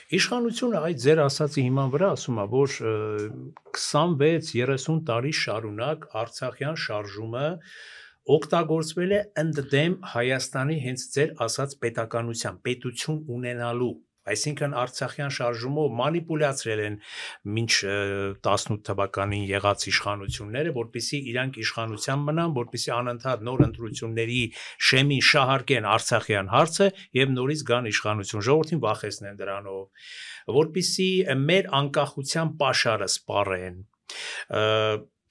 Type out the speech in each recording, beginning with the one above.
Իշխանությունը այդ ձեր ասացի հիման վրա ասում է, որ 26-30 տարի շարունակ Արցախյան շարժումը օգտագործվել է ընդդեմ Հայաստանի հենց ձեր ասած պետականության, պետություն ունենալու, այսինքն Արցախյան շարժումով մանիպուլյացրել են մինչ 18 թվականին եղած իշխանությունները, որպեսզի իրանք իշխանության մնան, որպեսզի անընդհատ նոր ընտրությունների շեմին շահարկեն Արցախյան հարցը եւ նորից գան իշխանություն, ժողովրդին վախեցնեն դրանով, որպեսզի մեր անկախության պաշարը սպառեն,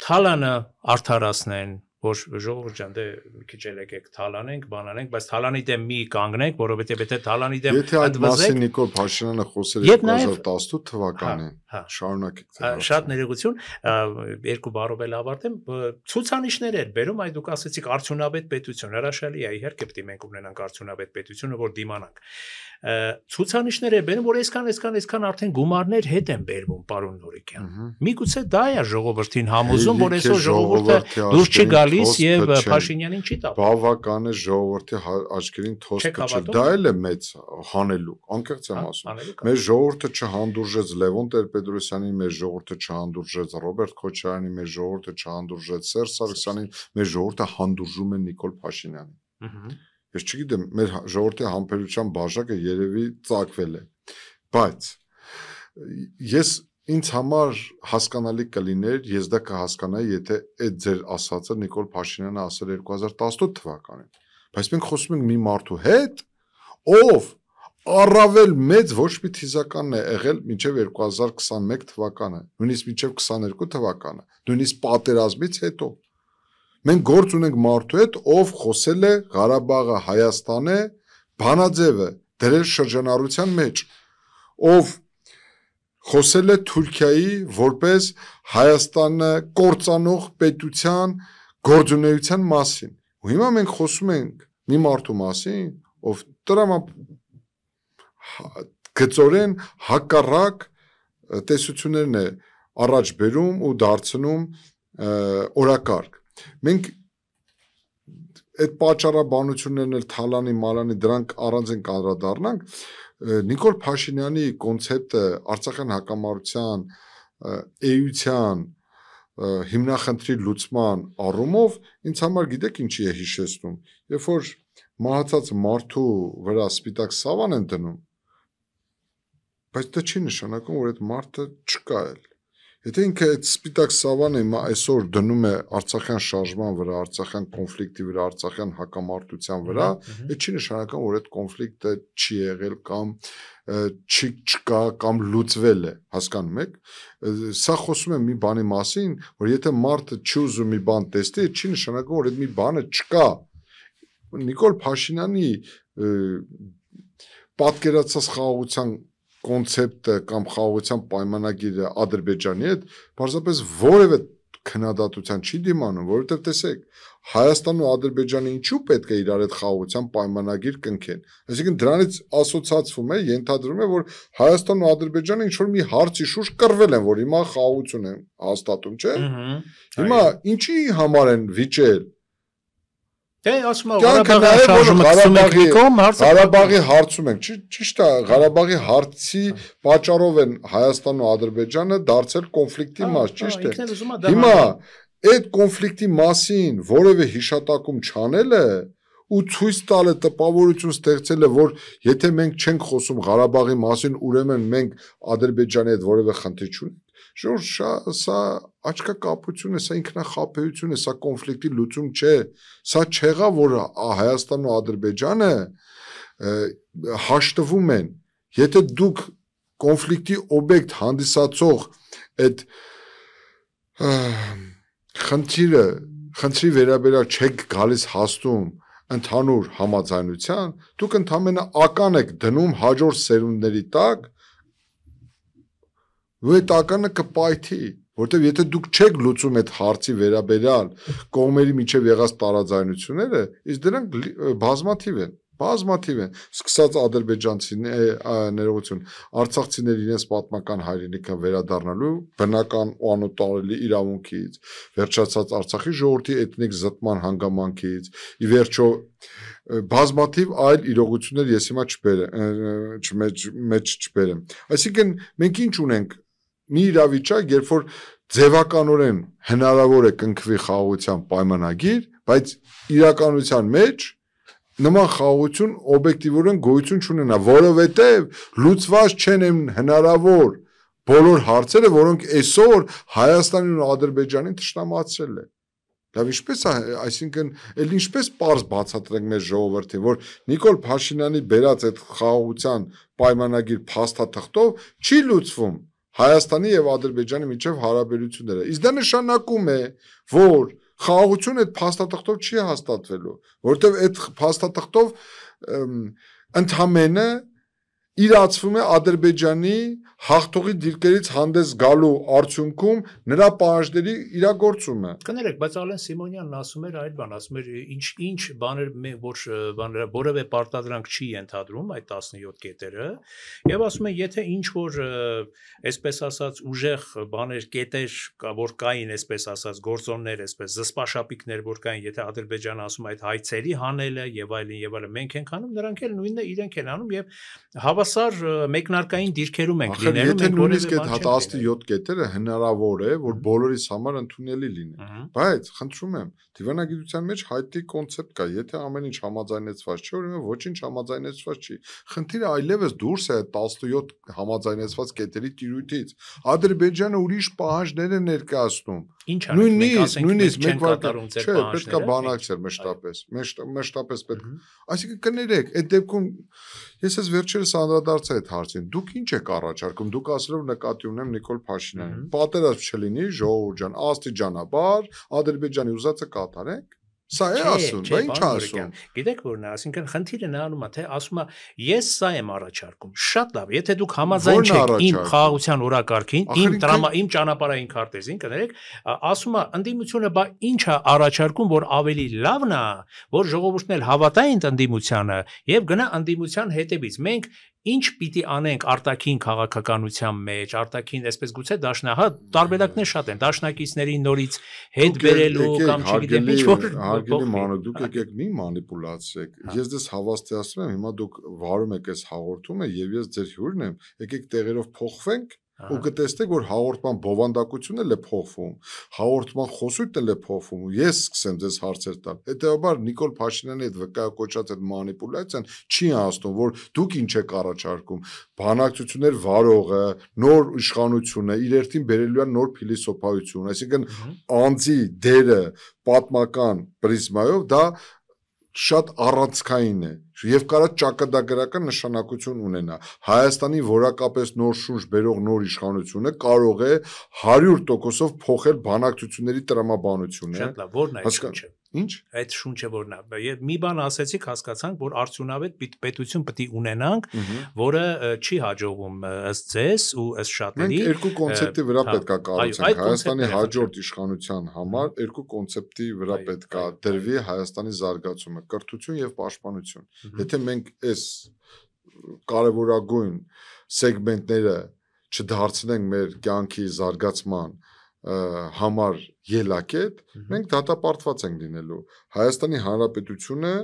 թալանը արդարացնեն, որ ժողովուրդ ջան, դե քիչ եկեք թալանենք, բանանենք, բայց թալանի դեմ մի կանգնենք, որովհետև եթե թալանի դեմ Եթե այդ մասին Նիկոլ Փաշինյանը խոսել է 2018 թվականին, շարունակեք։ Շատ ներողություն, երկու բառով էլ ավարտեմ, ցուցանիշներ էր բերում, այ դուք ասացիք արդյունավետ պետություն, հրաշալի է, իհարկե պետք է մենք ունենանք արդյունավետ պետությունը, որ դիմանանք։ Ցուցանիշներ է բերում, որ այսքան արդեն գումարներ հետ են բերվում, պարոն Նորիկյան։ Միգուցե դա է ժողովրդին համոզում, որ այսօր ժողովուրդը դուրս չի գալիս եւ Փաշինյանին չի տա։ Բավական է ժողովրդի աչքերին թոստ կչել։ Դա էլ է մեծ հանելուկ, անկեղծ եմ ասում։ Մեր ժողովուրդը չհանդուրժեց Լևոն Տեր-Պետրոսյանին, մեր ժողովուրդը չհանդուրժեց Ռոբերտ Քոչարյանին, մեր ժողովուրդը չհանդուրժեց Սերժ Սարգսյանին, մեր ժողովուրդը հանդուրժում է Նիկոլ Փաշինյանին։ Ես չգիտեմ, մեր ժողովրդի համբերության բաժակը երևի ծակվել է, բայց ինձ համար հասկանալի կլիներ, ես դա կհասկանայի, եթե այդ ձեր ասածը Նիկոլ Փաշինյանը ասել 2018 թվականին, բայց մենք խոսում ենք մի մարդու հետ, ով առավել մեծ ոչ մի թիզականն է եղել մինչև 2021 թվականը, նույնիսկ մինչև 22 թվականը, նույնիսկ պատերազմից հետո։ Մենք գործ ունենք մարդու հետ, ով խոսել է Ղարաբաղը Հայաստան է, բանաձև է դրել շրջանառության մեջ, ով խոսել է Թուրքիայի որպես Հայաստանը կործանող պետության գործունեության մասին։ Ու հիմա մենք խոսում ենք մի մարդու մասին, ով գծորեն հակառակ տեսություններն է առաջ բերում ու դարձնում օրակարգ։ Մենք այդ պատճառաբանություններն էլ թալանի, մալանի դրանք առանձին կանդրադառնանք, Նիկոլ Փաշինյանի կոնցեպտը Արցախյան հակամարտության էության հիմնախնդրի լուծման առումով ինձ համար գիտեք ինչի է հիշեցնում, երբ որ մահացած մարդու վրա սպիտակ սավան են դնում, բայց դա չի նշանակում, որ այդ մարդը չկա էլ։ Եթե ինքը այդ սպիտակ սավանը այսօր դնում է Արցախյան շարժման վրա, Արցախյան կոնֆլիկտի վրա, Արցախյան հակամարտության վրա, այդ չի նշանակում, որ այդ կոնֆլիկտը չի եղել կամ չկա կամ լուծվել է, հասկանում եք։ Սա խոսում է մի բանի մասին, որ եթե մարդը չի ուզում մի բան տեսնել, չի նշանակում, որ այդ մի բանը չկա։ Նիկոլ Փաշինյանի պատկերացած խաղաղության կոնցեպտը կամ խաղաղության պայմանագիրը Ադրբեջանի հետ պարզապես որևէ քննադատության չի դիմանում, որովհետև տեսեք, Հայաստանն ու Ադրբեջանը ինչու պետք է իրար հետ խաղաղության պայմանագիր կնքեն։ Այսինքն դրանից ասոցացվում է, ենթադրում է, որ Հայաստանն ու Ադրբեջանը ինչ-որ մի հարցի շուրջ կռվել են, որ հիմա խաղաղություն են հաստատում, չէ՞։ Հիմա ինչի համար են վիճել։ Դե ասում եմ Ղարաբաղի հարցում ենք, ճիշտ է, Ղարաբաղի հարցի պատճառով են Հայաստանն ու Ադրբեջանը դարձել կոնֆլիկտի մաս, ճիշտ է։ Հիմա այդ կոնֆլիկտի մասին որևէ հիշատակում չանելը ու ցույց տալը տպավորություն ստեղծելը, որ եթե մենք չենք խոսում Ղարաբաղի մասին, ուրեմն մենք Ադրբեջանի հետ որևէ խնդիր չունենք։ Սա աչքակապություն է, սա ինքնախաբեություն է, սա կոնֆլիկտի լուծում չէ, սա չեղա, որ Հայաստանն ու Ադրբեջանը հաշտվում են, եթե դուք կոնֆլիկտի օբյեկտ հանդիսացող այդ խնդրի վերաբերյալ չեք գալիս հասնում ընդհանուր համաձայնության, դուք ընդհանրապես ական եք դնում հաջորդ սերունդների տակ, ու այդ ականը կպայթի, որտեվ եթե դուք չեք լուծում այդ հարցի վերաբերյալ կողմերի միջև եղած տարաձայնությունները, իսկ դրանք բազմաթիվ են, բազմաթիվ են, սկսած ադրբեջանցիներ, արցախցիներ իրենց պատմական հայրենիքը վերադառնալու բնական ու անօտարելի իրավունքից, վերջացած Արցախի ժողովրդի էթնիկ զտման հանգամանքից, ի վերջո բազմաթիվ այլ իրողություններ ես հիմա չբերեմ։ Այսինքն մենք ինչ ունենք մի իրավիճակ, երբ որ ձևականորեն հնարավոր է կնքվի խաղաղության պայմանագիր, բայց իրականության մեջ նման խաղաղություն օբյեկտիվորեն գոյություն չունենա, որովհետև լուծված չեն հնարավոր բոլոր հարցերը, որոնք այսօր Հայաստանին ու Ադրբեջանին թշնամացրել է։ Լավ, ինչպես է, այսինքն, էլ ինչպես պարզ բացատրենք մեր ժողովրդին, որ Նիկոլ Փաշինյանի բերած այդ խաղաղության պայմանագիր փաստաթղթով չի լուծվում Հայաստանի եւ Ադրբեջանի միջև հարաբերությունները։ Իսկ դա նշանակում է, որ խաղաղությունը այդ փաստաթղթով չի հաստատվելու, որովհետեւ այդ փաստաթղթով ընդհանրապես իրացվում է Ադրբեջանի հաղթողի դիրքերից հանդես գալու արդյունքում նրա պահանջների իրագործումը։ Կներեք, բայց Ալեն Սիմոնյանն ասում էր այլ բան, ասում էր ինչ բաներ որևէ պարտադրանք չի ենթադրում այդ 17 կետերը, եւ ասում են, եթե ինչ որ այսպես ասած ուժեղ բաներ, կետեր որ կային, այսպես ասած գործոններ, այսպես զսպաշապիկներ որ կային, եթե Ադրբեջանը ասում այդ հայցերի հանելը եւ այլն, մենք ենք անում, նրանք էլ նույնը իրենք են անում եւ հավասար մեկնարկային դիրքերում ենք լինելու, եթե նույնիսկ այդ 17 կետերը հնարավոր է, որ բոլորիս համար ընդունելի լինի, բայց խնդրում եմ, դիվանագիտության մեջ հայտնի կոնցեպտ կա, եթե ամեն ինչ համաձայնեցված չէ, ուրեմն ոչինչ համաձայնեցված չի։ Խնդիրը այլևս դուրս է 17 համաձայնեցված կետերի տիրույթից։ Ադրբեջանը ուրիշ պահանջներ է ներկայացնում։ Նույնիսկ մենք կատարում ձեր պահանջները։ Պետք է բանակցել մշտապես պետք։ Այսինքն կներեք, այդ դեպքում ես ես վերջերս անդրադարձա այդ հարցին։ Դուք ինչ եք առաջարկում։ Դուք ասելով նկատի ունեմ Նիկոլ Փաշինյանին։ Պատերազմ չլինի, ժողովուրդ ջան, աստիճանաբար Ադրբեջանի ուզածը կատարենք։ Սա է ասում, բա ինչ ասում։ Գիտեք որն է, այսինքն խնդիրը նրանում է, թե ասում է, ես սա եմ առաջարկում։ Շատ լավ, եթե դուք համաձայն չեք իմ խաղաղության օրակարգին, իմ ճանապարհային քարտեզին, կներեք, ասում է, ընդդիմությունը բա ինչ է առաջարկում, որ ավելի լավն է, որ ժողովուրդն էլ հավատա այդ ընդդիմությանը եւ գնա ընդդիմության հետևից։ Մենք ինչ պիտի անենք արտաքին քաղաքականության մեջ, արտաքին, այսպես գուցե դաշնահա տարբերակներ շատ են, դաշնակիցների նորից հետ բերելու կամ չգիտեմ ինչ որ հարգելի մանուկ, դուք եկեք մի մանիպուլացեք։ Ես դες հավաստիացնում եմ, հիմա դուք վարում եք այս հաղորդումը եւ ես ձեր հյուրն եմ, եկեք տեղերով փոխվենք ու կտեսնեք, որ հաղորդման բովանդակությունն էլ է փոխվում, հաղորդման խոսույթն էլ է փոխվում, ու ես սկսեմ ձեզ հարցեր տալ։ Հետեւաբար Նիկոլ Փաշինյանի այդ վկայակոչած այդ մանիպուլյացիան չի հասնում, որ դուք ինչ եք առաջարկում, բանակցություններ վարողը, նոր իշխանությունը, իր երթին բերելու է նոր փիլիսոփայություն, այսինքն անձի դերը պատմական պրիզմայով դա շատ առանցքային է եւ կարա ճակատագրական նշանակություն ունենա։ Հայաստանի որակապես նոր շունչ բերող նոր իշխանությունը կարող է 100%-ով փոխել բանակցությունների տրամաբանությունը։ Շատ լավ, որն է այդ շունչը։ Ինչ։ Այդ շունչը որն է։ Եվ մի բան ասեցիք, հասկացանք, որ արդյունավետ պետություն պետք է ունենանք, որը չի հաջողվում ըստ ձեզ ու ըստ շատերի։ Մենք երկու կոնցեպտի վրա պետք է կառուցենք Հայաստանի հաջորդ իշխանության համար, երկու կոնցեպտի վրա պետք է դրվի Հայաստանի զարգացումը, կրթություն եւ պաշտպանություն։ Եթե մենք այս կարևորագույն սեգմենտները չդարձնենք մեր կյանքի զարգացման համար ելակետ, մենք դատապարտված ենք լինելու։ Հայաստանի Հանրապետությունը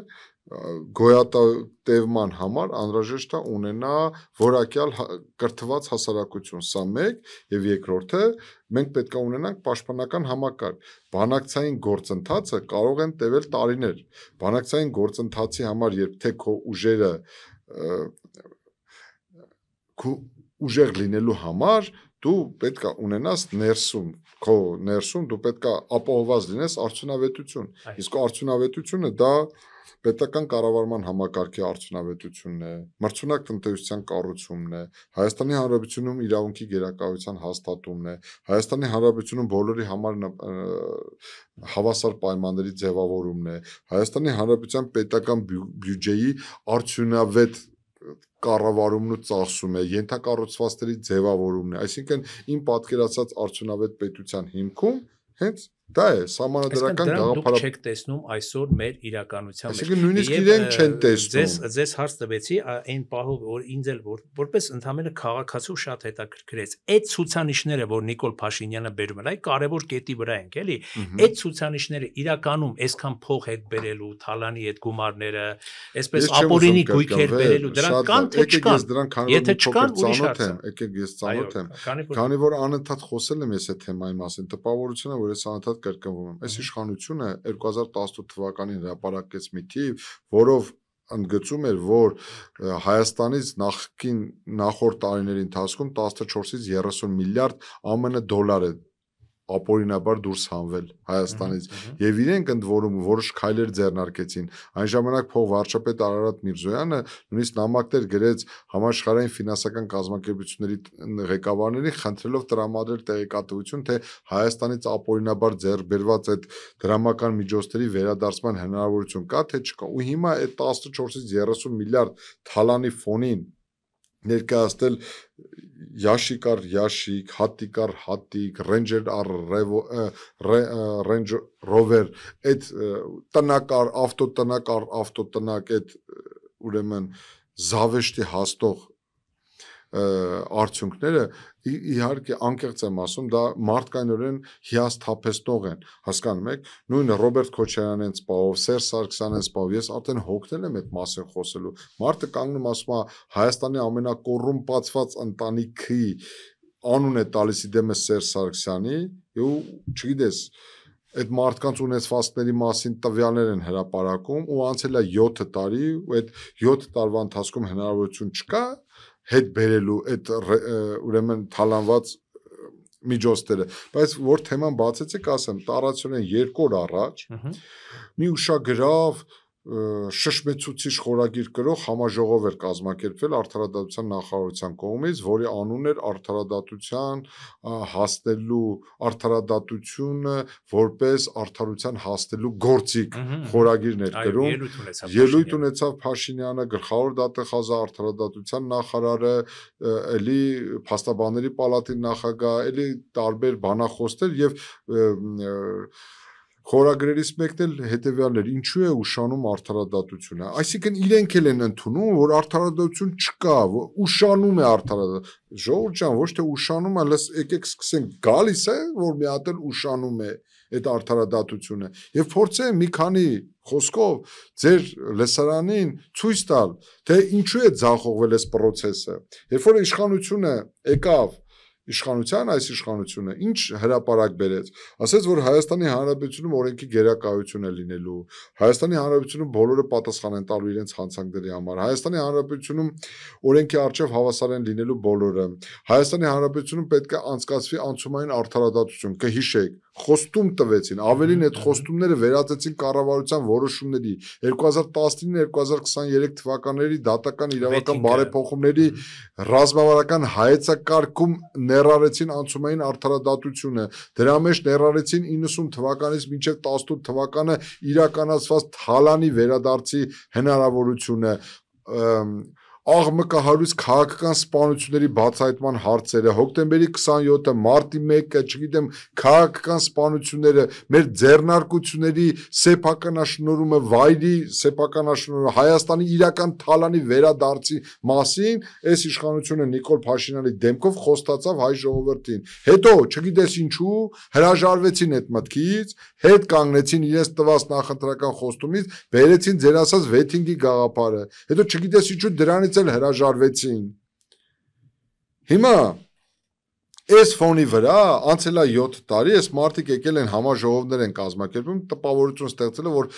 գոյատևման համար անհրաժեշտ է ունենա որակյալ կրթված հասարակություն, սա մեկ, եւ երկրորդը մենք պետք է ունենանք պաշտպանական համակարգ։ Բանակցային գործընթացը կարող են տևել տարիներ։ Բանակցային գործընթացի համար, երբ թե քո ուժերը ուժեղ լինելու համար դու պետք է ունենաս քո ներսում դու պետք է ապահովված լինես արդյունավետություն։ Իսկ արդյունավետությունը դա պետական կառավարման համակարգի արդյունավետությունն է, մրցունակ տնտեսության կառուցումն է, Հայաստանի Հանրապետությունում իրավունքի գերակայության հաստատումն է, Հայաստանի Հանրապետությունում բոլորի համար հավասար պայմանների ձևավորումն է, Հայաստանի Հանրապետության պետական բյուջեի արդյունավետ կառավարումն ու ծախսում է, ենթակառուցվածքների ձևավորումն է, այսինքն իմ պատկերացած արդյունավետ պետության հիմքում հենց Դա է սահմանադրական գաղափարը։ Դուք չեք տեսնում այսօր մեր իրականության մեջ։ Այսինքն նույնիսկ իրենք չեն տեսնում։ Ձեզ հարց տվեցի այն պահով, որ ինձ էլ որպես ընդհանրապես քաղաքացու շատ հետաքրքրեց։ Այդ ցուցանիշները, որ Նիկոլ Փաշինյանը բերում էր, այ կարևոր կետի վրա ենք, էլի։ Այդ ցուցանիշները իրականում այսքան փող հետ բերելու, թալանի հետ գումարները, այսպես ապօրինի գույքեր բերելու, դրանք կան թե չկան։ Եթե չկան, ուրիշ հարց է։ Եկեք ես ծանոթ եմ։ Քանի որ անընդհատ խոսել եմ ես այդ թեմայի մասին, տպավորությունը, որ ես անընդհատ կրկնվում եմ։ Այս իշխանությունը 2018 թվականին հրապարակեց մի թիվ, որով ընդգծում էր, որ Հայաստանից նախորդ տարիների ընթացքում 14-ից 30 միլիարդ ԱՄՆ դոլար է ապօրինաբար դուրս հանվել Հայաստանից եւ իրենք ընդ որում որոշ քայլեր ձեռնարկեցին այն ժամանակ փող վարչապետ Արարատ Միրզոյանը նույնիսկ նամակներ գրեց համաշխարհային ֆինանսական կազմակերպությունների ղեկավարներին խնդրելով տրամադրել տեղեկատվություն թե Հայաստանից ապօրինաբար ձեռբերված այդ դրամական միջոցների վերադարձման հնարավորություն կա թե չկա ու հիմա այդ 14-ից 30 միլիարդ թալանի ֆոնին ներկայացնել Yashik ar Yashik, Hatik ar Hatik, Ranger ar Range Rover, այդ տնակ ar ավտոտնակ այդ ուրեմն զավեշտի հաստող արդյունքները իհարկե անկեղծ եմ ասում դա մարդկայնորեն հիասթափեցնող են հասկանում եք նույնը Ռոբերտ Քոչարյանենց պահով Սերժ Սարգսյանենց պահով ես արդեն հոգնել եմ այդ մասին խոսելու մարդը կանգնում ասում է Հայաստանի ամենակոռումպացված ընտանիքի անուն է տալիս իդեմս Սերժ Սարգսյանի ու չգիտես այդ մարդկանց ունեցվածքների մասին տվյալներ են հրապարակում ու անցել է 7 տարի ու այդ 7 տարվա ընթացքում հնարավորություն չկա հետ բերելու այդ ուրեմն թալանված միջոցները բայց որ թեման բացեցիք ասեմ տարածորեն 2 օր առաջ մի ուշագրավ շշմեցուցիչ խորագիր կրող համաժողով էր կազմակերպվել Արդարադատության նախարարության կողմից, որի անունն էր Արդարադատության հասնելու Արդարադատությունը որպես արդարության հասնելու գործիք խորագիրն էր գրում ելույթ ունեցավ Փաշինյանը գլխավոր դատախազը Արդարադատության նախարարը էլի փաստաբանների պալատի նախագահ էլի տարբեր բանախոսներ եւ Խորագրերից մեկն էլ հետեւյալն էր ինչու է ուշանում արդարադատությունը այսինքն իրենք էլ են ընդունում որ արդարադատություն չկա ուշանում է արդարադատությունը ժողովուրդ ջան ոչ թե ուշանում է լս եկեք սկսենք գալիս է որ մի հատ էլ ուշանում է այդ արդարադատությունը եւ փորձեմ մի քանի խոսքով ձեր լեսարանին ցույց տալ թե ինչու է ձախողվել այս process-ը երբ որ իշխանությունը եկավ Իշխանության այս իշխանությունը ինչ հրապարակ բերեց ասեց որ Հայաստանի Հանրապետությունում օրենքի գերակայություն է լինելու Հայաստանի Հանրապետությունում բոլորը պատասխան են տալու իրենց հանցանքների համար Հայաստանի Հանրապետությունում օրենքի առջև հավասար են լինելու բոլորը Հայաստանի Հանրապետությունում պետք է անցկացվի անցումային արդարադատություն կհիշեք խոստում տվեցին ավելին այդ խոստումները վերածեցին կառավարության որոշումների 2019-2023 թվականների դատական իրավական բարեփոխումների ռազմավարական հայեցակարգում ներառեցին անցումային արդարադատությունը դրա մեջ ներառեցին 90 թվականից մինչև 18 թվականը իրականացված թալանի վերադարձի հնարավորությունը աղմկահարույց քաղաքական սպանությունների բացահայտման հարցերը հոկտեմբերի 27-ը մարտի 1-ը չգիտեմ քաղաքական սպանությունները մեր ձեռնարկությունների սեփականաշնորհումը վայրի սեփականաշնորհը Հայաստանի իրական թալանի վերադարձի մասին այս իշխանությունը Նիկոլ Փաշինյանի դեմքով խոստացավ հայ ժողովրդին հետո չգիտես ինչու հրաժարվեցին այդ մտքից հետ կանգնեցին իրենց տված նախընտրական խոստումից բերեցին ձեր ասած վեթինգի գաղափարը հետո չգիտես ինչու դրանից էլ հրաժարվեցին հիմա այս ֆոնի վրա անցել է 7 տարի այս մարդիկ եկել են համաժողովներ են կազմակերպում տպավորություն ստեղծելով որ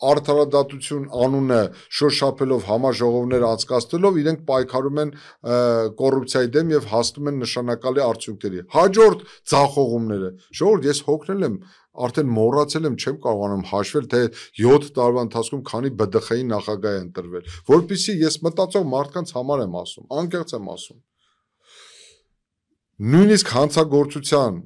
արդարադատություն անունը շոշափելով համաժողովներ անցկացնելով իրենք պայքարում են կոռուպցիայի դեմ եւ հասնում են նշանակալի արդյունքների հաջորդ ձախողումները ժողովուրդ ես հոգնել եմ արդեն մոռացել եմ չեմ կարողանում հաշվել թե 7 տարվա ընթացքում քանի ԲԴԽ-ի նախագահ է ընտրվել որpիսի ես մտածող մարդկանց համար եմ ասում անկեղծ եմ ասում նույնիսկ հանցագործության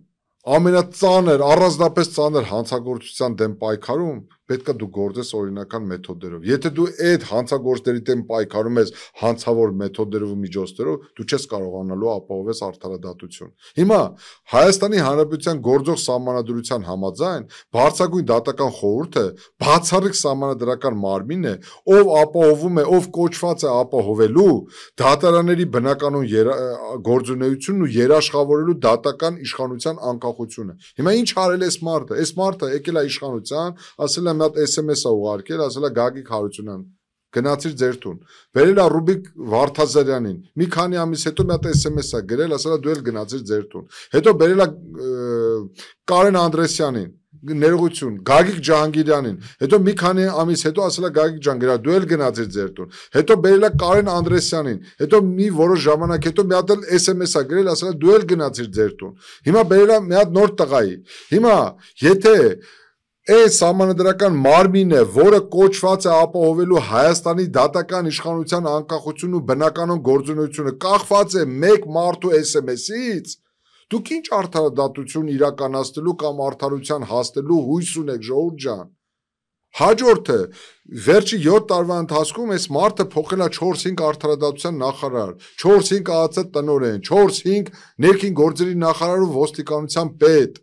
ամենածանր առանձնապես ծանր հանցագործության դեմ պայքարում պետք է դու գործես օրինական մեթոդներով։ Եթե դու այդ հանցագործների դեմ պայքարում ես հանցավոր մեթոդներով ու միջոցներով, դու չես կարողանալու ապահովես արդարադատություն։ Հիմա Հայաստանի Հանրապետության գործող սահմանադրության համաձայն բարձրագույն դատական խորհուրդը բացառիկ սահմանադրական մարմին է, ով ապահովում է, ով կոչված է ապահովելու դատարանների բնականոն գործունեությունն ու երաշխավորելու դատական իշխանության անկախությունը։ Հիմա ինչ արել է այս մարդը։ Այս մարդը եկել է իշխանության, ասել է մի հատ SMS-ա ուղարկել, ասել է Գագիկ Հարությունյան, գնացիր ձեր տուն։ Բերել է Ռուբիկ Վարդազարյանին, մի քանի ամիս հետո մի հատ SMS-ա գրել, ասել է դու էլ գնացիր ձեր տուն։ Հետո բերել է Կարեն Անդրեսյանին, ներողություն, Գագիկ Ջահանգիրյանին, հետո մի քանի ամիս հետո ասել է Գագիկ Ջահանգիրյան, դու էլ գնացիր ձեր տուն։ Հետո բերել է Կարեն Անդրեսյանին, հետո մի որոշ ժամանակ հետո մի հատ էլ SMS-ա գրել, ասել է դու էլ գնացիր ձեր տուն։ Հիմա բերել է մի հատ նոր տղայի։ Հիմա եթե այս սահմանադրական մարմինն է, որը կոչված է ապահովելու Հայաստանի դատական իշխանության անկախությունն ու բնականոն գործունեությունը, կախված է մեկ մարդու SMS-ից, դուք ինչ արդարադատություն իրականացնելու կամ արդարության հասնելու հույս ունեք, ժողովուրդ ջան։ Հաջորդը վերջի 7 տարվա ընթացքում այս մարդը փոխել է 4-5 արդարադատության նախարար, 4-5 ԱԱՑ տնօրեն, 4-5 ներքին գործերի նախարար ու ոստիկանության պետ։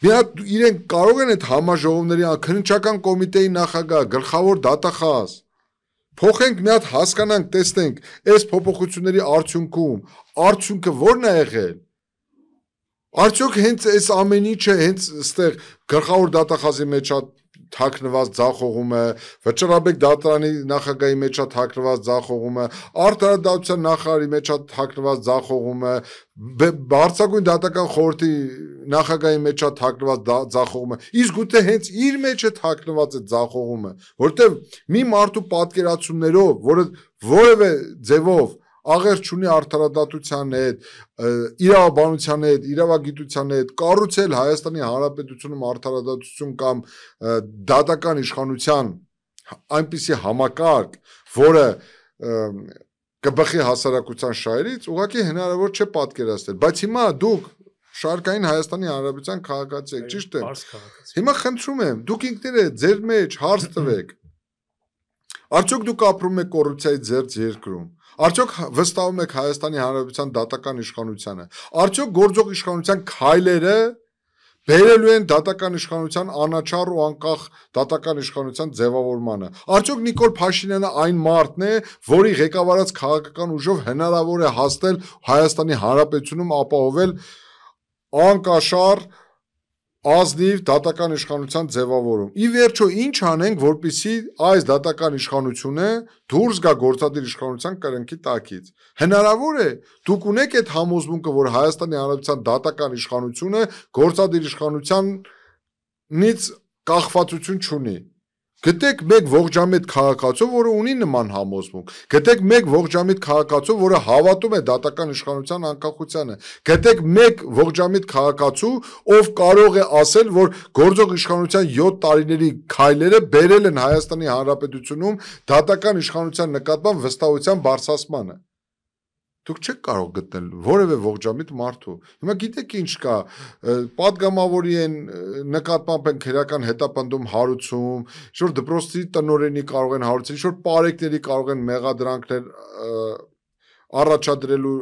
Իրենք կարող են այդ համաժողովների քննչական կոմիտեի նախագահ, գլխավոր դատախազ փոխենք մի հատ հասկանանք, տեսնենք այս փոփոխությունների արդյունքում արդյունքը ո՞րն է եղել։ Արդյոք հենց այս ամեն ինչը հենց այստեղ գլխավոր դատախազի մեջ է թաքնված ձախողումը, Վճռաբեկ դատարանի նախագահի մեջ է թաքնված ձախողումը, արդարադատության նախարարի մեջ է թաքնված ձախողումը, բարձրագույն դատական խորհրդի նախագահի մեջ է թաքնված ձախողումը, իսկ գուցե հենց իր մեջ է թաքնված այդ ձախողումը, որտեղ մի մարդու պատկերացումներով, որը որևէ ձևով աղերս չունի արդարադատության հետ, իրավաբանության հետ, իրավագիտության հետ, կառուցել Հայաստանի Հանրապետությունում արդարադատություն կամ դատական իշխանության այնպիսի համակարգ, որը կբխի հասարակության շահերից, ուղղակի հնարավոր չէ պատկերացնել, բայց հիմա դուք շարքային Հայաստանի Հանրապետության քաղաքացի եք, ճիշտ է։ Հիմա խնդրում եմ, դուք ինքներդ ձեր մեջ հարց տվեք։ Արդյոք դուք ապրում եք կոռուպցիայի ձերծ երկրում։ Արդյոք վստահում եք Հայաստանի Հանրապետության դատական իշխանությանը։ Արդյոք գործող իշխանության քայլերը բերելու են դատական իշխանության անաչառ ու անկախ դատական իշխանության ձևավորմանը։ Արդյոք Նիկոլ Փաշինյանը այն մարդն է, որի ղեկավարած քաղաքական ուժով հնարավոր է հասնել Հայաստանի Հանրապետությունում ապահովել անկաշառ ազնիվ դատական իշխանության ձևավորում։ Ի վերջո ինչ անենք, որպեսզի այս դատական իշխանությունը դուրս գա գործադիր իշխանության կրնքի տակից։ Հնարավոր է, դուք ունեք այդ համոզմունքը, որ Հայաստանի Հանրապետության դատական իշխանությունը գործադիր իշխանությանից կախվածություն չունի։ Գտեք մեկ ողջամիտ քաղաքացու, որը ունի նման համոզմունք։ Գտեք մեկ ողջամիտ քաղաքացու, որը հավատում է դատական իշխանության անկախությանը։ Գտեք մեկ ողջամիտ քաղաքացու, ով կարող է ասել, որ գործող իշխանության 7 տարիների քայլերը բերել են Հայաստանի Հանրապետությունում դատական իշխանության նկատմամբ վստահության բարձրացմանը։ Դուք չեք կարող գտնել որևէ ողջամիտ մարդու։ Հիմա գիտեք ինչ կա, պատգամավորի են նկատմամբ են քրեական հետապնդում հարուցում, ինչ-որ դպրոցի տնօրենի կարող են հարուցել, ինչ-որ պարեկների կարող են մեղադրանքներ առաջադրելու,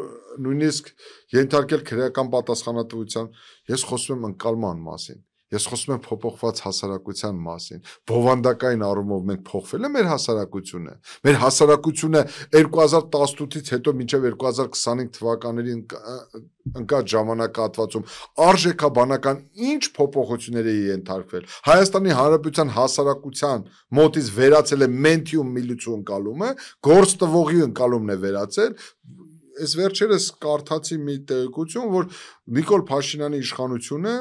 նույնիսկ ենթարկել քրեական պատասխանատվության։ Ես խոսում եմ ընկալման մասին։ Ես խոսում եմ փոփոխված հասարակության մասին։ Բովանդակային առումով մենք փոխվել է մեր հասարակությունը։ Մեր հասարակությունը 2018-ից հետո մինչև 2025 թվականների ընկած ժամանակահատվածում արժեքաբանական ինչ փոփոխություններ է ենթարկվել։ Հայաստանի Հանրապետության հասարակության մոտից վերացել է մենթիում միլիցու ընկալումը, գործ տվողի ընկալումն է վերացել։ Այս վերջերս կարդացի մի տեղեկություն, որ Նիկոլ Փաշինյանի իշխանությունը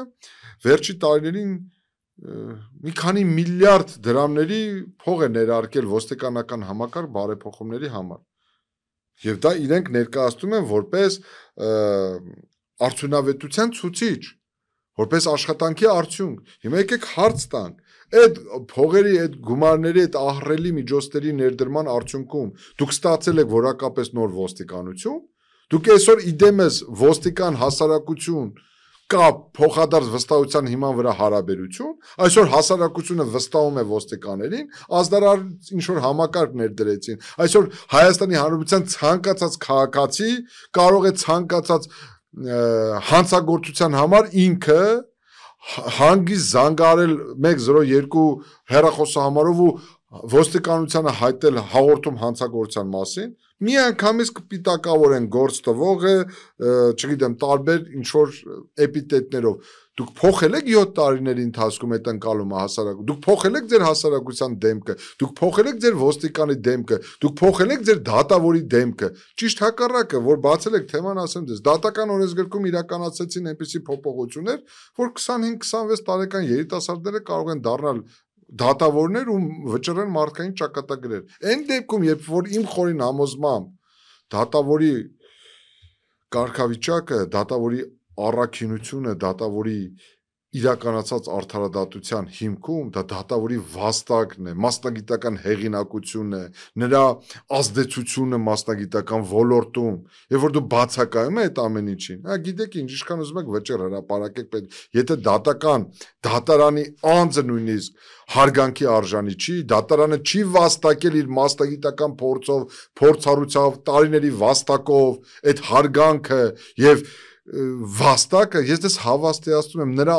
վերջի տարիներին մի քանի միլիարդ դրամների փող է ներարկել ոստիկանական համակարգ բարեփոխումների համար։ Եվ դա իրենք ներկայացնում են որպես արդյունավետության ցուցիչ, որպես աշխատանքի արդյունք։ Հիմա եկեք հարց տանք, այդ փողերի, այդ գումարների, այդ ահռելի միջոցների ներդրման արդյունքում դուք ստացել եք որակապես նոր ոստիկանություն, դուք այսօր իդեմս ոստիկան հասարակություն կա փոխադարձ վստահության հիման վրա հարաբերություն, այսօր հասարակությունը վստահում է ոստիկաններին, ազդարար ինչ որ համակարգ ներդրեցին, այսօր Հայաստանի Հանրապետության ցանկացած քաղաքացի կարող է ցանկացած հանցագործության համար ինքը հանգիստ զանգարել 102 հեռախոսահամարով ու ոստիկանությանը հայտնել հաղորդում հանցագործության մասին, միանգամից կպիտակավորեն գործ տվողը, չգիտեմ, տարբեր ինչ որ էպիտետներով։ Դուք փոխել եք 7 տարիների ընթացքում այդ ընկալումը հասարակություն, դուք փոխել եք ձեր հասարակության դեմքը, դուք փոխել եք ձեր ոստիկանի դեմքը, դուք փոխել եք ձեր դատավորի դեմքը։ Ճիշտ հակառակը, որ բացել եք թեման, ասեմ ձեզ, դատական օրենսգրքում իրականացեցին այնպիսի փոփոխություններ, որ 25-26 տարեկան երիտասարդները կարող են դառնալ դատավորներ ու վճռեն մարդկային ճակատագրեր։ Այն դեպքում, երբ որ իմ խորին համոզմամբ դատավորի կարգավիճակը, դատավորի առաքինությունը, դատավորի իրականացած արդարադատության հիմքում դա դատավորի վաստակն է, մասնագիտական հեղինակությունն է, նրա ազդեցությունը մասնագիտական ոլորտում, եւ որ դու բացակայում ես այդ ամեն ինչին, հա գիտեք ինչ, ինչքան ուզում եք վճռ հրապարակեք, պետք եթե դատարանի անձը նույնիսկ հարգանքի արժանի չի, դատարանը չի վաստակել իր մասնագիտական փորձով, փորձառությամբ, տարիների վաստակով այդ հարգանքը եւ վաստակը, ես դες հավաստիացնում եմ նրա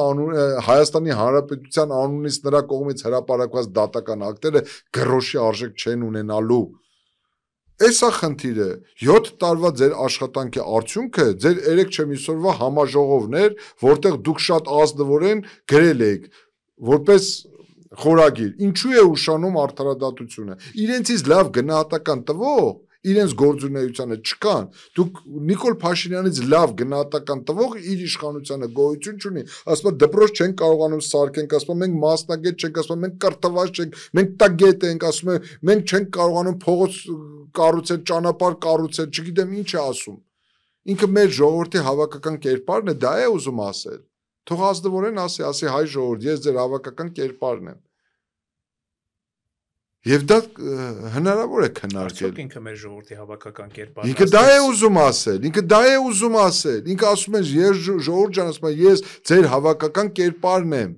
Հայաստանի Հանրապետության անունից նրա կողմից հրապարակված դատական ակտերը գրոշի արժեք չեն ունենալու։ Էսա խնդիրը 7 տարվա ձեր աշխատանքի արդյունքը ձեր 3 չեմիսօրվա համաժողովներ, որտեղ դուք շատ ազնվորեն գրել եք որպես խորագիր։ Ինչու է ուշանում արդարադատությունը։ Իրենցից լավ գնահատական տվող իրենց գործունեությանը չկան, դուք Նիկոլ Փաշինյանից լավ գնահատական տվող իր իշխանությանը գոյություն չունի, ասում են դպրոց չենք կարողանում սարքենք, ասում են մենք մասնագետ չենք, ասում են մենք կրթված չենք, մենք տագետ ենք, ասում են մենք չենք կարողանում փողոց կառուցել, ճանապարհ կառուցել, չգիտեմ ինչ է ասում։ Ինքը մեր ժողովրդի հավաքական կերպարն է, դա է ուզում ասել։ Թող ազնվորեն ասի հայ ժողովուրդ, ես ձեր հավաքական կերպարն եմ։ Եվ դա հնարավոր է քննարկել։ Ինքը մեր ժողովրդի հավաքական կերպարն է։ Ինքը դա է ուզում ասել, ինքը ասում է ես ժողովուրդ ջան, ասում է ես ձեր հավաքական կերպարն եմ։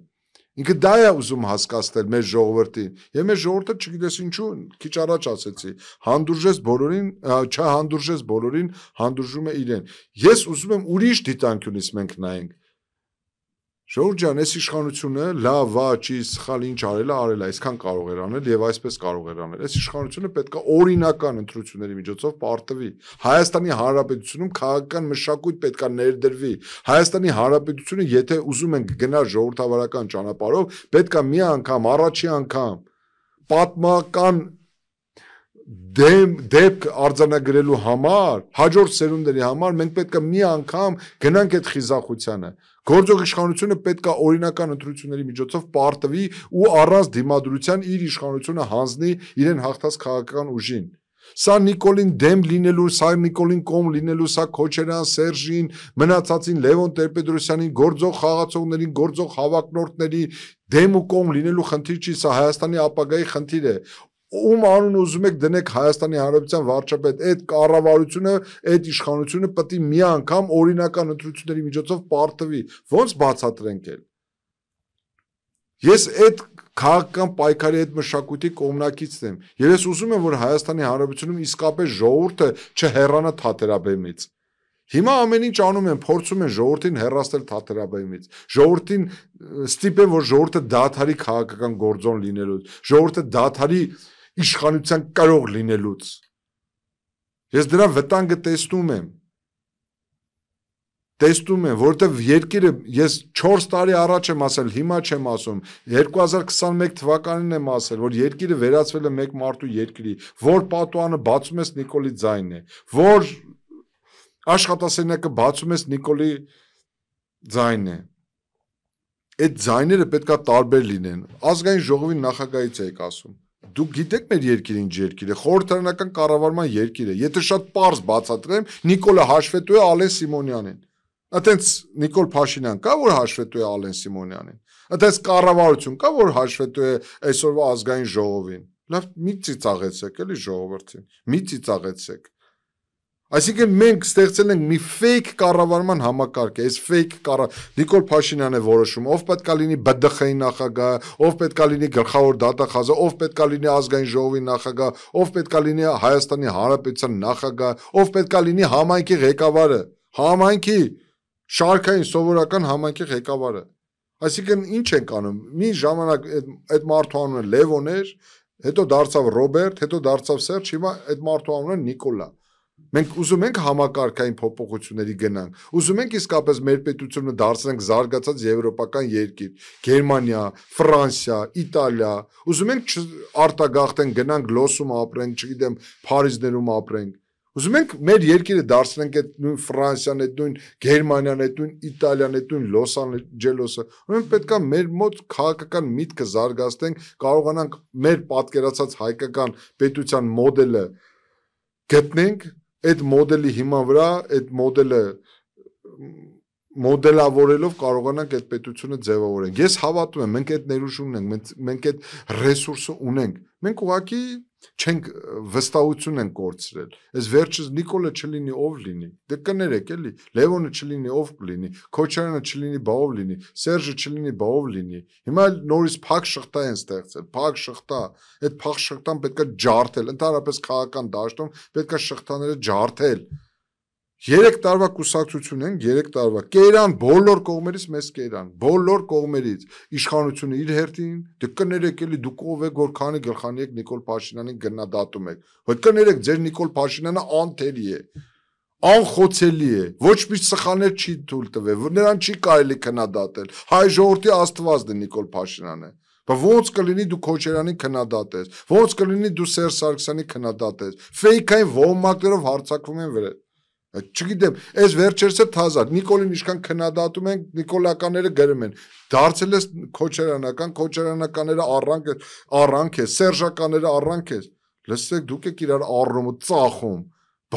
Ինքը դա է ուզում հասկացնել մեր ժողովրդին։ Եվ մեր ժողովուրդը չգիտես ինչու, քիչ առաջ ասեցի, հանդուրժես բոլորին, չհանդուրժես բոլորին, հանդուրժում է իրեն։ Ես ուզում եմ ուրիշ դիտանկյունից մենք նայենք։ Ժողովուրդ ջան, այս իշխանությունը լավ, վաճի, սխալ ինչ արել է, այսքան կարող էր անել եւ այսպես կարող էր անել։ Այս իշխանությունը պետք է օրինական ընտրությունների միջոցով պարտվի։ Հայաստանի Հանրապետությունում քաղաքական մշակույթ պետք է ներդրվի։ Հայաստանի Հանրապետությունը, եթե ուզում ենք գնալ ժողովրդավարական ճանապարհով, պետք է մի անգամ, առաջի անգամ պատմական դեպք արձանագրելու համար, հաջորդ սերունդերի համար մենք պետք է մի անգամ գնանք այդ խիզախությանը։ Գործող իշխանությունը պետք է օրինական ընտրությունների միջոցով պարտվի ու առանց դիմադրության իր իշխանությունը հանձնի իրեն հաղթած քաղաքական ուժին։ Սա Նիկոլին դեմ լինելու, սա Նիկոլին կողմ լինելու, սա Քոչարյան Սերժին, մնացածին Լևոն Տեր-Պետրոսյանին, գործող խաղացողներին, գործող հավակնորդների դեմ ու կողմ լինելու խնդիր չի, սա Հայաստանի ապագայի խնդիր է։ Ում անուն ուզում եք դնեք Հայաստանի Հանրապետության վարչապետ, այդ կառավարությունը, այդ իշխանությունը պետք է մի անգամ օրինական ընտրությունների միջոցով պարտվի։ Ոնց բացատրենք էլ։ Ես այդ քաղաքական պայքարի այդ մշակույթի կողմնակիցն եմ, եւ ես ուզում եմ, որ Հայաստանի Հանրապետությունում իսկապես ժողովուրդը չհեռանա թատերաբեմից։ Հիմա ամեն ինչ անում են, փորձում են ժողովրդին հեռացնել թատերաբեմից։ Ժողովրդին ստիպեն, որ ժողովուրդը դադարի քաղաքական գործոն լինելուց, ժողովուրդը դադարի իշխանության կարող լինելուց։ Ես դրա վտանգը տեսնում եմ, որտեվ երկիրը ես 4 տարի առաջ եմ ասել, հիմա չեմ ասում, 2021 թվականին եմ ասել, որ երկիրը վերածվել է մեկ մարդու երկրի, որ պատուհանը բացում ես Նիկոլի ձայնն է, որ աշխատասենյակը բացում ես Նիկոլի ձայնն է։ Այդ ձայները պետքա տարբեր լինեն։ Ազգային ժողովի նախագահից եք ասում։ Դուք գիտեք մեր երկիրը ինչ երկիր է, խորհրդարանական կառավարման երկիր է։ Եթե շատ պարզ բացատրեմ, Նիկոլը հաշվետու է Ալեն Սիմոնյանին։ Այդտենց Նիկոլ Փաշինյան կա, որ հաշվետու է Ալեն Սիմոնյանին։ Այդտենց կառավարություն կա, որ հաշվետու է այսօրվա ազգային ժողովին։ Լավ, մի ծիծաղեցեք էլի ժողովրդին։ Մի ծիծաղեցեք։ Այսինքն մենք ստեղծել ենք մի fake կառավարման համակարգ, այս fake Նիկոլ Փաշինյանն է որոշում, ով պետք է լինի ԲԴԽ-ի նախագահ, ով պետք է լինի գլխավոր դատախազը, ով պետք է լինի ազգային ժողովի նախագահ, ով պետք է լինի Հայաստանի Հանրապետության նախագահ, ով պետք է լինի համայնքի ղեկավարը, համայնքի շարքային սովորական համայնքի ղեկավարը։ Այսինքն ինչ ենք անում։ Մի ժամանակ այդ մարդու անունը Լևոն էր, հետո դարձավ Ռոբերտ, հետո դարձավ Սերժ, հիմա այդ մարդու անունը Նիկոլա։ Մենք ուզում ենք համակարգային փոփոխությունների գնանք, ուզում ենք իսկապես մեր պետությունը դարձնենք զարգացած եվրոպական երկիր, Գերմանիա, Ֆրանսիա, Իտալիա, ուզում ենք արտագաղթենք, գնանք Լոսում ապրենք, չգիտեմ, Փարիզներում ապրենք, ուզում ենք մեր երկիրը դարձնենք այդ նույն Ֆրանսիան, այդ նույն Գերմանիան, այդ նույն Իտալիան, այդ նույն Լոս Անջելեսը, ուրեմն պետք է մեր մոտ քաղաքական միտքը զարգացնենք, կարողանանք մեր պատկերացած հայկական պետության մոդելը գտնենք, այդ մոդելի հիման վրա, այդ մոդելը մոդելավորելով կարողանանք այդ պետությունը ձևավորենք։ Ես հավատում եմ, մենք այդ ներուժ ունենք, մենք այդ ռեսուրսը ունենք։ Մենք ուղղակի չենք վստահություն ենք կորցրել։ Այս վերջից Նիկոլը չլինի ով լինի։ Դե կներեք էլի, Լևոնը չլինի ով կլինի, Քոչարյանը չլինի բա ով լինի, Սերժը չլինի բա ով լինի։ Հիմա նորից փակ շղթա են ստեղծել, փակ շղթա։ Այդ փակ շղթան պետքա ջարդել, ընդհանրապես քաղաքական դաշտում պետքա շղթաները ջարդել։ 3 տարվա կուսակցություն են, 3 տարվա կերան բոլոր կողմերից մեզ կերան, բոլոր կողմերից իշխանությունը իր հերթին, դե կներեք էլի դուք ով եք որ քանի գլխանի եք Նիկոլ Փաշինյանին գնահատում եք, որ կներեք ձեր Նիկոլ Փաշինյանը անթերի է, անխոցելի է, ոչ մի սխալներ չի թույլ տվել, նրան չի կարելի քննադատել, հայ ժողովրդի աստվածն է Նիկոլ Փաշինյանը։ Բայց ոնց կլինի դու Քոչարյանին քննադատես, ոնց կլինի դու Սերժ Սարգսյանին քննադատես, ֆեյքային ոհմակներով հարձակվում են վրա։ Չգիտեմ, այս վերջերս է թազար, Նիկոլին ինչքան քննադատում են, նիկոլականները գրում են, դարձել է քոչարյանական, քոչարյանականները առանք է, սերժականները առանք է, լսեք դուք եք իրար առնում ու ծախում,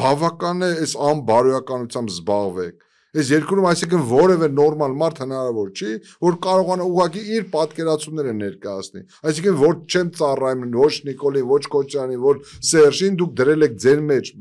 բավական է այս անբարոյականությամբ զբաղվեք, այս երկրում այսինքն որևէ նորմալ մարդ հնարավոր չի, որ կարողանա ուղղակի իր պատկերացումները ներկայացնի, այսինքն որ չեմ ծառայում ոչ Նիկոլին, ոչ Քոչարյանին, որ Սերժին դուք դրել եք ձեր մեջ,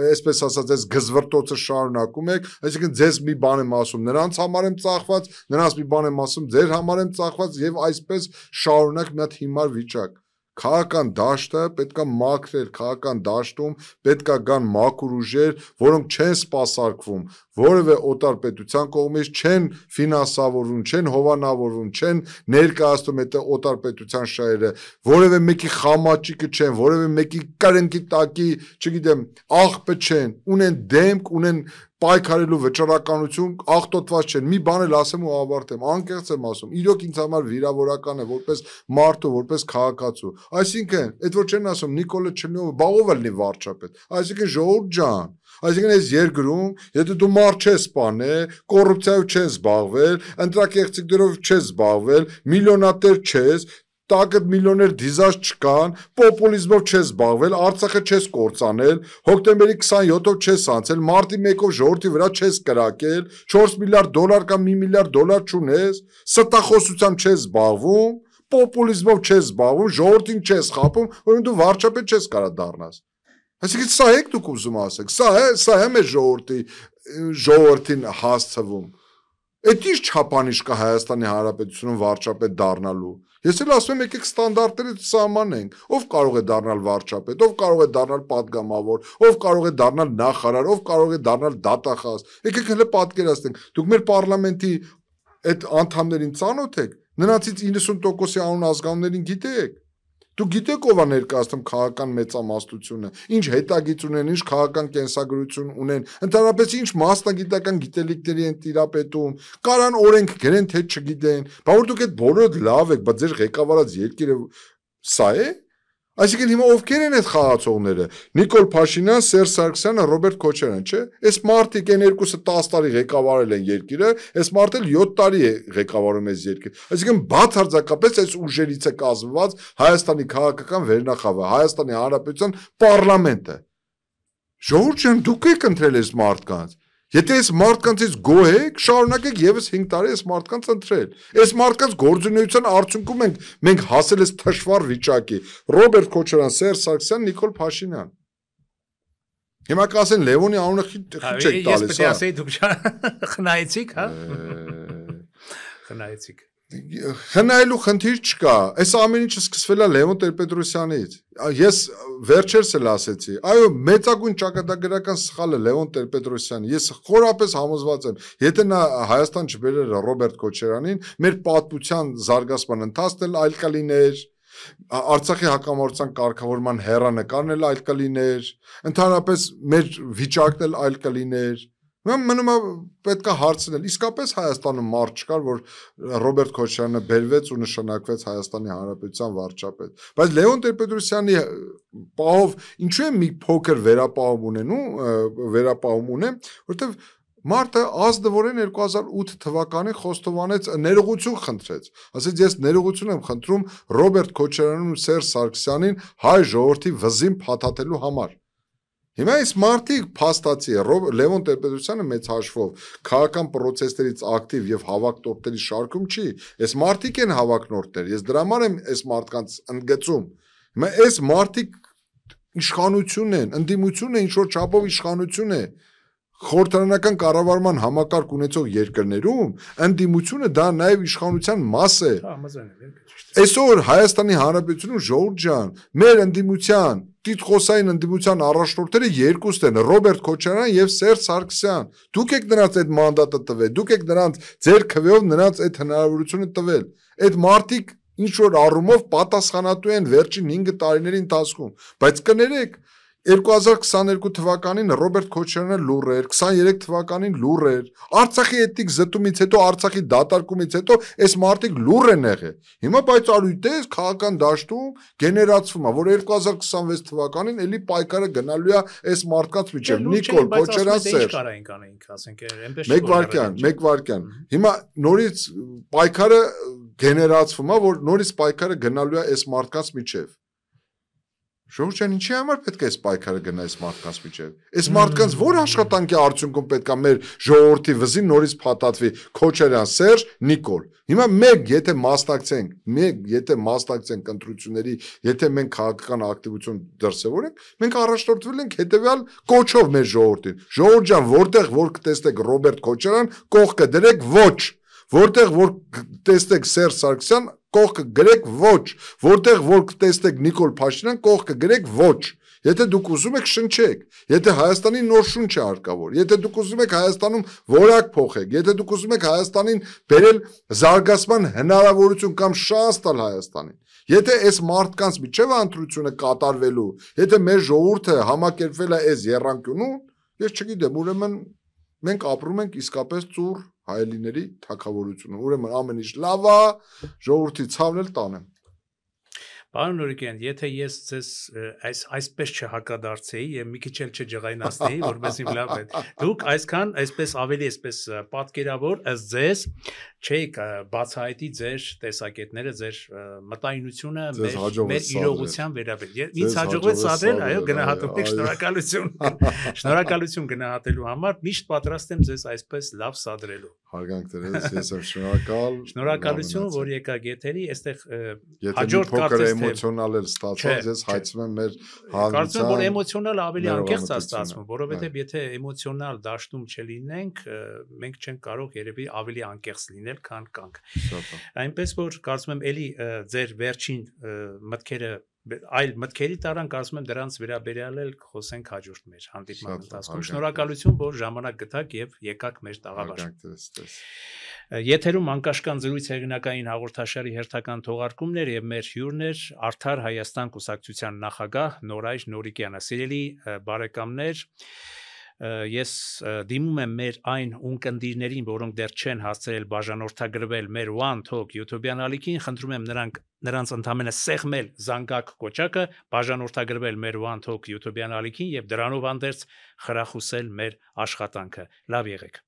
այսպես ասած, այս գզվրտոցը շարունակում եք, այսինքն ձեզ մի բան եմ ասում, նրանց համար եմ ծախված, նրանց մի բան եմ ասում, ձեր համար եմ ծախված եւ այսպես շարունակ մի հատ հիմար վիճակ։ Քաղաքական դաշտը պետքա մաքրել, քաղաքական դաշտում պետքա գան մաքուր ուժեր, որոնք չեն սպասարկվում, որևէ օտար պետության կողմից չեն ֆինանսավորվում, չեն հովանավորվում, չեն ներկայացնում այդ օտար պետության շահերը, որևէ մեկի խամաճիկը չեն, որևէ մեկի կրնկի տակի, չգիտեմ, աղբը չեն, ունեն դեմք, ունեն պայքարելու վճռականություն, աղտոտված չեն։ Մի բան էլ ասեմ ու ավարտեմ, անկեղծ եմ ասում, իրոք ինձ համար վիրավորական է, որպես մարդու, որպես քաղաքացու։ Այսինքն, այդ որ չեն ասում Նիկոլը չլինի, բա ով լինի վարչապետ։ Այսինքն ժողովուրդ ջան, այսինքն այս երկրում, եթե դու մարդ չես սպանել, կոռուպցիայով չես զբաղվել, ընտրակեղծիքներով չես զբաղվել, միլիոնատեր չես, տակդ միլիոներ դիզած չկան, պոպուլիզմով չես զբաղվել, Արցախը չես կործանել, հոկտեմբերի 27-ով չես անցել, մարտի 1-ով ժողովրդի վրա չես կրակել, 4 միլիարդ դոլար կամ 1 միլիարդ դոլար չունես, ստախոսությամբ չես զբաղվում, պոպուլիզմով չես զբաղվում, ժողովրդին չես խաբում, որովհետեւ դու վարչապետ չես կարա դառնաս։ Այսինքն սա եք դուք ուզում ասեք, սա է մեր ժողովրդին հասցվում։ Այդ ինչ չափանիշ կա Հայաստանի Հանրապետությունում վարչապետ դառնալու։ Ես էլ ասում եմ եկեք ստանդարտները սահմանենք, ով կարող է դառնալ վարչապետ, ով կարող է դառնալ падգամավոր, ով կարող է դառնալ նախարար, ով կարող է դառնալ դատախազ։ Եկեք հենց պատկերացնենք, դուք մեր պարլամենտի այդ անդամներին ծանոթ եք, նրանցից 90%-ի անուն ազգանուններին գիտեք։ Դուք գիտեք ով է ներկայացնում քաղաքական մեծամասնությունը, ինչ հետագիծ ունեն, ինչ քաղաքական կենսագրություն ունեն, ընդհանրապես ինչ մասնագիտական գիտելիքների են տիրապետում, կարան օրենք գրեն թե չգիտեն, բայց որ դուք այդ բոլորը լավ եք, բայց ձեր ղեկավարած երկիրը սա է։ Այսինքն հիմա ովքեր են այդ խաղացողները։ Նիկոլ Փաշինյան, Սերժ Սարգսյանը, Ռոբերտ Քոչարյան, չէ՞։ Այս մարդիկ են երկուսը 10 տարի ղեկավարել են երկիրը, այս մարդը 7 տարի է ղեկավարում այս երկիրը։ Այսինքն բացարձակապես այս ուժերից է կազմված Հայաստանի քաղաքական վերնախավը, Հայաստանի Հանրապետության պարլամենտը։ Ժողովուրդ ջան, դուք եք ընտրել այս մարդկանց։ Եթե այս մարդկանցից գոհ եք, շարունակեք եւս 5 տարի այս մարդկանց ընտրել։ Այս մարդկանց գործունեության արդյունքում մենք հասել ենք թշվառ վիճակի։ Ռոբերտ Քոչարյան, Սերժ Սարգսյան, Նիկոլ Փաշինյան։ Հիմա կասեն Լևոնի անունը խիչ չեք տալիս, ես պետք է ասեի դուք խնայեցիք, հա։ Խնայեցիք։ Խնայելու խնդիր չկա։ Այս ամեն ինչը սկսվել է Լևոն Տեր-Պետրոսյանից։ Ես վերջերս էլ ասեցի, այո, մեծագույն ճակատագրական սխալը Լևոն Տեր-Պետրոսյանի։ Ես խորապես համոզված եմ, եթե նա Հայաստան չբերեր Ռոբերտ Քոչարյանին, մեր պատմության զարգացման ընթացն էլ այլ կլիներ, Արցախի հակամարտության կարգավորման հեռանկարն էլ այլ կլիներ, ընդհանրապես մեր վիճակն էլ այլ կլիներ։ Մնում է պետք է հարցնել, իսկապես Հայաստանում մարդ չկար, որ Ռոբերտ Քոչարյանը բերվեց ու նշանակվեց Հայաստանի Հանրապետության վարչապետ։ Բայց Լևոն Տեր-Պետրոսյանի պահով ինչու է մի փոքր վերապահում ունեմ, որովհետև մարդը ազնվորեն 2008 թվականին Խոստովանեց ներողություն խնդրեց։ Ասեց ես ներողություն եմ խնդրում Ռոբերտ Քոչարյանին ու Սերժ Սարգսյանին հայ ժողովրդի վզին փաթաթելու համար։ Հիմա այս մարդիկ փաստացի Լևոն Տեր-Պետրոսյանը մեծ հաշվով քաղաքական պրոցեսներից ակտիվ եւ հավակնորդների շարքում չի, այս մարդիկ են հավակնորդներ, ես դրա համար եմ այս մարդկանց ընդգծում։ Հիմա այս մարդիկ իշխանություն են, ընդդիմություն է, ինչ որ չափով իշխանություն է։ Խորհրդարանական կառավարման համակարգ ունեցող երկրներում ընդդիմությունը դա նաև իշխանության մաս է։ Այսօր Հայաստանի Հանրապետությունում ժողովուրդ ջան, մեր ընդդիմության տիտղոսային ընդդիմության առաջնորդները երկուստ են՝ Ռոբերտ Քոչարյան եւ Սերժ Սարգսյան։ Դուք եք նրանց այդ մանդատը տվել, դուք եք նրանց ձեր քվեով նրանց այդ հնարավորությունը տվել։ Այդ մարդիկ ինչ որ առումով պատասխանատու են վերջին 5 տարիների ընթացքում, բայց կներեք 2022 թվականին Ռոբերտ Քոչարյանը լուռ էր, 23 թվականին լուռ էր, Արցախի էթնիկ զտումից հետո, Արցախի դատարկումից հետո այս մարդիկ լուռ են եղել։ Հիմա բայց արույտես քաղաքական դաշտում գեներացվում է, որ 2026 թվականին էլի պայքարը գնալու է այս մարդկանց միջև Նիկոլ Քոչարյան Սերժ։ Մեկ վարքյան։ Հիմա նորից պայքարը գեներացվում է, որ նորից պայքարը գնալու է այս մարդկանց միջև։ Ժողովուրդ ջան, ինչի համար պետք է այս պայքարը գնա այս մարդկանց միջև։ Այս մարդկանց ո՞ր աշխատանքի արդյունքում պետք է մեր ժողովրդի վզին նորից փաթաթվի Քոչարյան Սերժ, Նիկոլ։ Հիմա եթե մասնակցենք ընտրությունների, եթե մենք քաղաքական ակտիվություն դրսևորենք, մենք առաջնորդվել ենք հետևյալ կոչով մեր ժողովրդին։ Ժողովուրդ ջան, որտեղ որ կտեսնեք Ռոբերտ Քոչարյան, կողքը դրեք ոչ։ Որտեղ որ տեսնեք Սերժ Սարգսյան, կողքը գրեք ոչ, որտեղ որ տեսնեք Նիկոլ Փաշինյան, կողքը գրեք ոչ։ Եթե դուք ուզում եք շնչեք, եթե Հայաստանի նոր շունչ է հարկավոր, եթե դուք ուզում եք Հայաստանում որակ փոխեք, եթե դուք ուզում եք Հայաստանին բերել զարգացման հնարավորություն կամ շանս տալ Հայաստանին, եթե այս մարդկանց միջև ընտրությունը կատարվելու, եթե մեր ժողովուրդը համակերպվել է այս եռանկյունում, ես չգիտեմ, ուրեմն մենք ապրում ենք իսկապես ծուռ հայելիների թագավորությունը, ուրեմն ամեն ինչ լավ է, ժողովրդի ցավն էլ տանեմ։ Պարոն Նուրիկյան, եթե ես ձեզ այսպես չհակադարձեի եւ մի քիչ էլ չջղայնացնեի, որովհետեւ լավ է։ Դուք այսքան այսպես ավելի այսպես պատկերավոր ըստ ձեզ չեք բացահայտի ձեր տեսակետները, ձեր մտայնությունը մեր իրողության վերաբերյալ։ Ինձ հաջողվեց սադրել, այո, գնահատում եք, շնորհակալություն։ Շնորհակալություն գնահատելու համար միշտ պատրաստ եմ ձեզ այսպես լավ սադրելու։ Հարգանք դրես, ես եմ շնորհակալ։ Շնորհակալություն, որ եկաք եթերի, այստեղ հաջորդ կարծես էմոցիոնալ էլ ստացած, ես հայցում եմ մեր հանրության։ Կարծում եմ, որ էմոցիոնալ ավելի անկեղծ է ստացվում, որովհետև եթե էմոցիոնալ դաշտում չլինենք, մենք չենք կարող երևի ավելի անկեղծ լինել, քան կանք։ Այնպես որ կարծում եմ, էլի ձեր վերջին մտքերը այլ մտքերի տարան, կարծում եմ դրանց վերաբերյալ էլ խոսենք հաջորդ մեր հանդիպման ընթացքում։ Շնորհակալություն, որ ժամանակ գտաք եւ եկաք մեր տաղավար։ Եթերում անկաշկան զրույց հեղինակային հաղորդաշարի հերթական թողարկումներ եւ մեր հյուրներ Արդար Հայաստան կուսակցության նախագահ Նորայր Նորիկյանը։ Սիրելի բարեկամներ, ես դիմում եմ մեր այն ունկնդիրներին, որոնք դեռ չեն հասցրել բաժանորդագրվել մեր One Talk YouTube-յան ալիքին, խնդրում եմ նրանց ընդամենը սեղմել զանգակ կոճակը, բաժանորդագրվել մեր One Talk YouTube-յան ալիքին եւ դրանով հանդերձ խրախուսել մեր աշխատանքը։ Լավ եղեք։